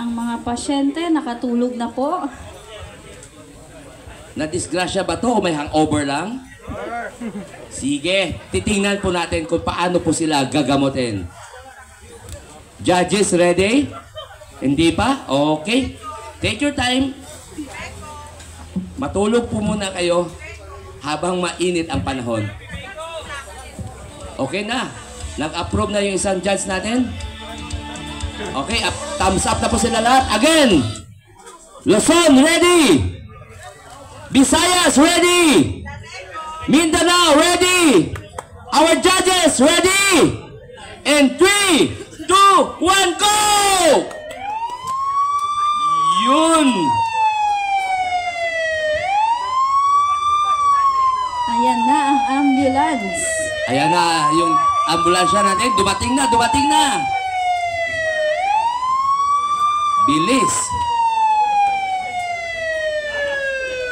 ang mga pasyente nakatulog na po. Nadisgrasya ba to o may hangover lang? Sige, titingnan po natin kung paano po sila gagamutin. Judges, ready? Hindi pa? Okay. Take your time. Matulog po muna kayo habang mainit ang panahon. Okay na. Nag-approve na yung isang judge natin. Okay, thumbs up na po sila lahat. Again! Luzon, ready! Visayas, ready! Mindanao, ready! Our judges, ready! And 3, 2, 1, go! Yun! Ayan na ang ambulance. Ayan na, yung ambulansya natin. Dumating na, dumating na! Bilis!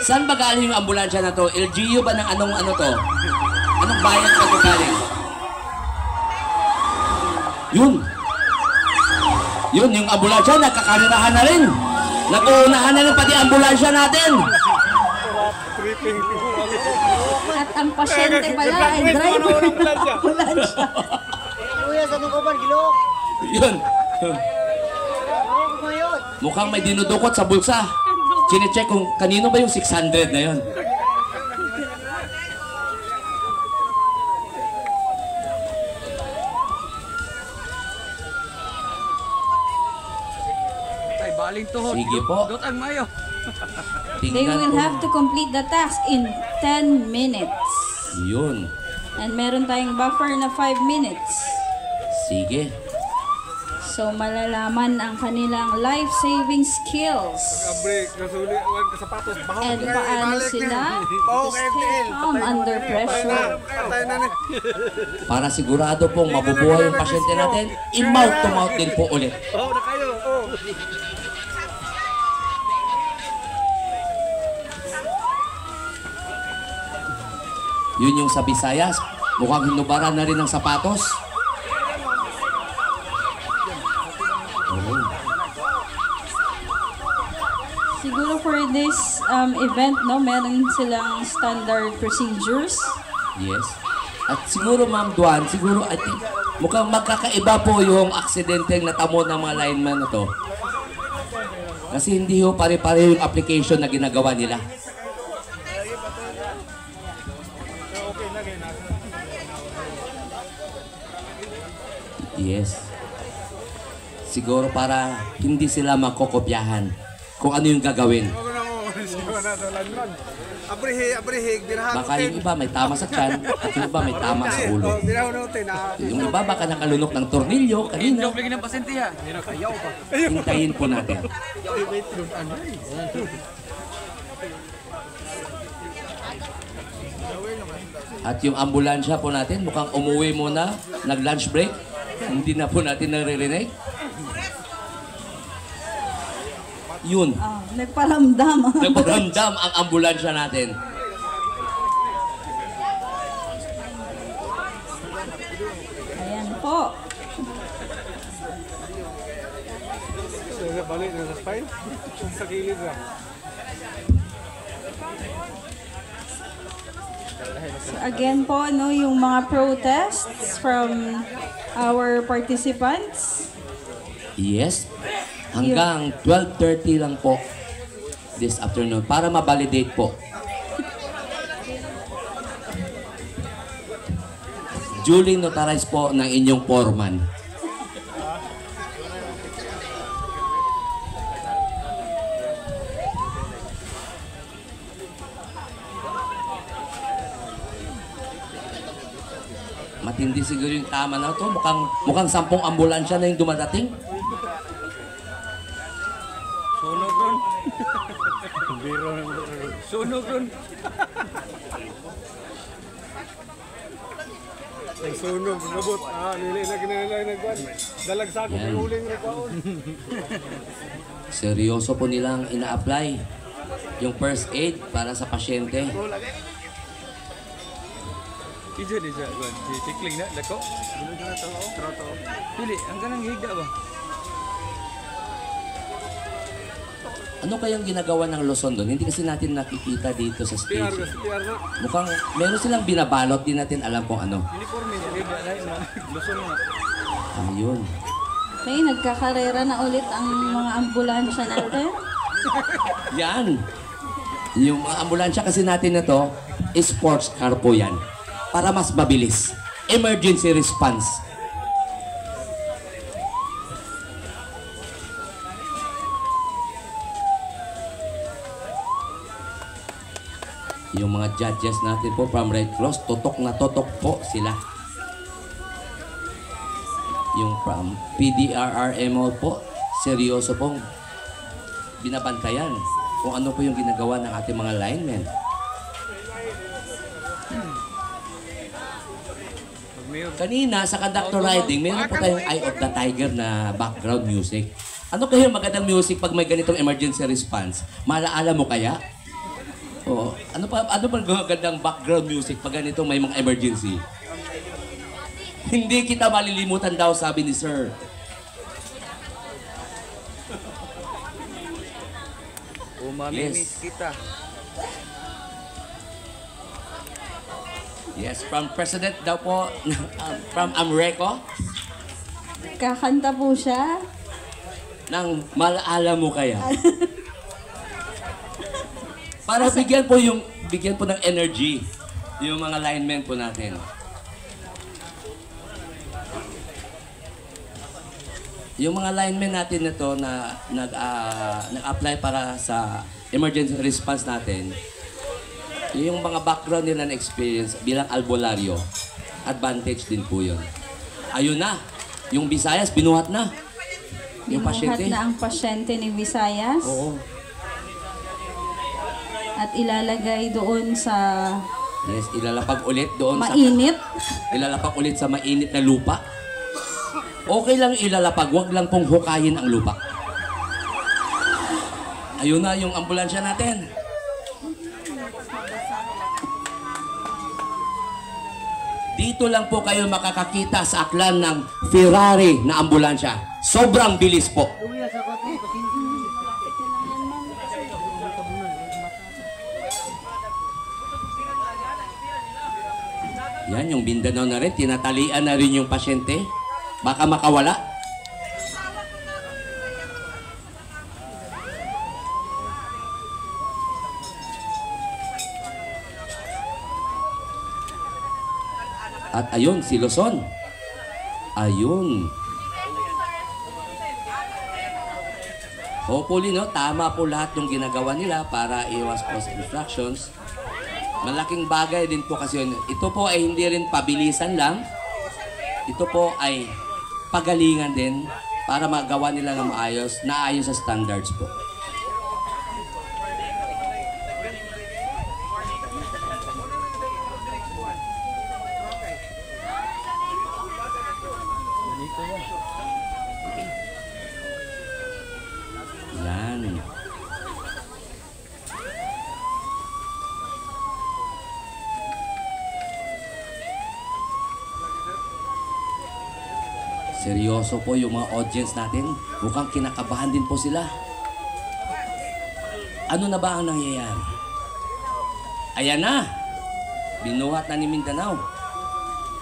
Saan ba galing yung ambulansya na to? LGU ba ng anong ano to? Anong bayan ba ito galing? Yun! Yun, yung ambulansya, nagkakarirahan na rin. Nag-uunahan na rin pati ambulansya natin. At ang pasyente pala ay driver ng ambulansya. Yun. Mukhang may dinudukot sa bulsa. Chine-check kung kanino ba yung 600 na yun. Sige po. They will have to complete the task in 10 minutes. Yun. And meron tayong buffer na 5 minutes. Sige. So malalaman ang kanilang life-saving skills. And paano sila stay calm under pressure. Para sigurado pong mabubuhay yung pasyente natin, i-mouth to mouth din po ulit. Yun yung sa Visayas. Mukhang hinubaran na rin ng sapatos. Siguro for this event, no, meron silang standard procedures. Yes. At siguro, Ma'am Duan, siguro, I think, mukhang magkakaiba po yung aksidente na natamo ng mga lineman na to. Kasi hindi ho pare-pare yung application na ginagawa nila. Yes. Siguro para hindi sila makokopyahan kung ano yung gagawin. Baka yung iba may tama sa tiyan at yung iba may tama sa ulo. Yung iba baka nakalunok ng tornilyo kanina. Hintayin po natin. At yung ambulansya po natin mukhang umuwi muna, nag-lunch break. Hindi na po natin naririnig. Yun. Nagparamdam. Nagparamdam ang ambulansya natin. Ayan po. Balik na sa spine. Sa gilid lang. So again po, no, yung mga protests from our participants. Yes. Hanggang 12:30 lang po this afternoon para ma-validate po. Duly notarized po ng inyong foreman. Matindi siguro yung tama na to. Mukhang 10 ambulansya na yung dumadating. Sunog ron. Biro ng sunog ron. Ang sunog, nabot. Nilay na ginalay nagwan. Dalag sa akong pinuling rekwaon. Seryoso po nilang ina-apply yung first aid para sa pasyente. Ija di sa kuan si tikling na dako. Pili ang kanang higda ba? Ano kayang ginagawa ng Luzon doon? Hindi kasi natin nakikita dito sa PR stage. kasi PR na. Mukhang meron silang binabalot, di natin alam kung ano. Uniforme sa liba dahil na Luzon na. Ayun. May nagkakarera na ulit ang mga ambulansya natin. Yan. Yung mga ambulansya kasi natin na to, sports car po yan. Para mas mabilis. Emergency response. Yung mga judges natin po from Red Cross, totok na totok po sila. Yung from PDRRMO po, seryoso pong binabantayan kung ano po yung ginagawa ng ating mga linemen. Pag mayor, Kanina sa conductor riding, meron po tayong Eye of the Tiger na background music. Ano kayo magandang music pag may ganitong emergency response? Malaala mo kaya? Oo. Ano pa magandang background music pag ganitong may mga emergency? Hindi kita malilimutan daw, sabi ni Sir. umamimiss kita. Yes, from President daw po, from Amreco, Kakanta po siya. ng malaala mo kaya. Para bigyan po ng energy yung mga linemen po natin. Yung mga linemen natin na to na nag-apply para sa emergency response natin, yung mga background nila na experience bilang albularyo, advantage din po yun. Ayun na, yung Visayas, binuhat na. Yung pasyente. Binuhat na ang pasyente ni Visayas. Oo. At ilalagay doon sa Yes, ilalapag ulit doon mainit. ilalapag ulit sa mainit na lupa. Okay lang ilalapag, wag lang pong hukayin ang lupa. Ayun na yung ambulansya natin. Dito lang po kayo makakakita sa aklan ng Ferrari na ambulansya. Sobrang bilis po. Yan, yung Mindanao na rin, tinatalian na rin yung pasyente. Baka makawala. At ayun, si Luzon. Ayun. Hopefully, no, tama po lahat yung ginagawa nila para iwas po sa infractions. Malaking bagay din po kasi yun. Ito po ay hindi rin pabilisan lang. Ito po ay pagalingan din para magawa nila ng maayos, naayon sa standards po. Yan. Seryoso po yung mga audience natin. Mukhang kinakabahan din po sila. Ano na ba ang nangyayari? Ayan na! Binuhat na ni Mindanao.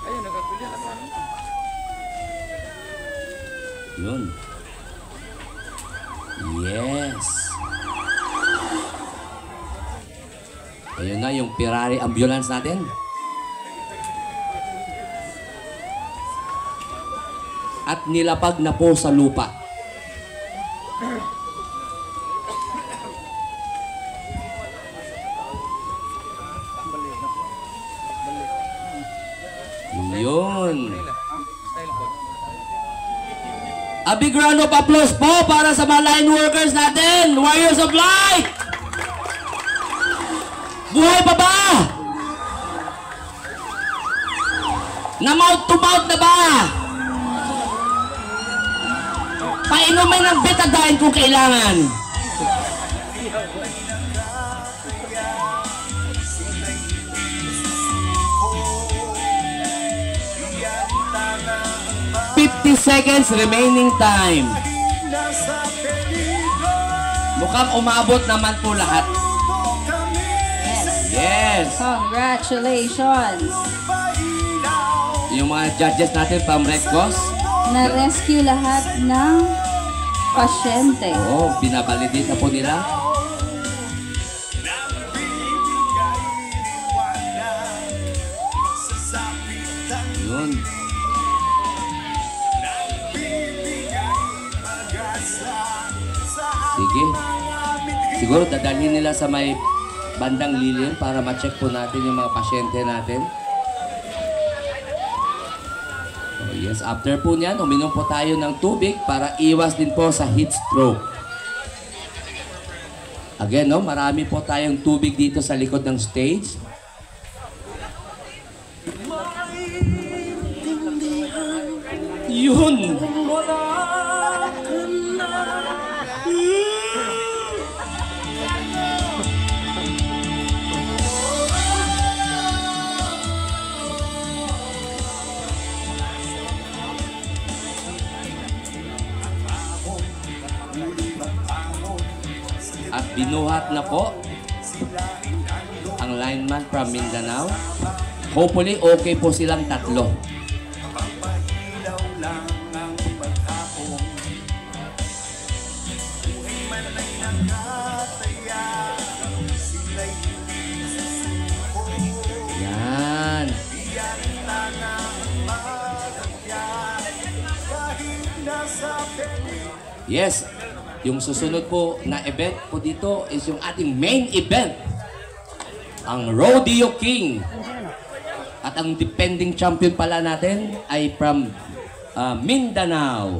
Ayun, nagkapilya na ba? Yun. Yes. Ayun na yung Ferrari ambulance natin. At nilapag na po sa lupa. Yun. Style po. A big round of applause po para sa mga line workers natin. Warriors of Light! Buhay pa ba? Na mouth to mouth na ba? Painumin ng betadine kung kailangan. "50 seconds remaining time." Mukhang umabot naman po lahat. Yes. Yes. Congratulations. Yung mga judges natin from Red Cross. Na-rescue lahat ng pasyente. Oh, binabalidate na po nila. Yun. Sige. Siguro dadalhin nila sa may bandang lilim para ma-check po natin yung mga pasyente natin. Oh, yes, after po niyan, uminom po tayo ng tubig para iwas din po sa heat stroke. Again, no, marami po tayong tubig dito sa likod ng stage. Yun! At binuhat na po ang lineman from Mindanao. Hopefully, okay po silang tatlo. Yan. Yes. Yung susunod po na event po dito is yung ating main event. Ang Rodeo King. At ang defending champion pala natin ay from Mindanao.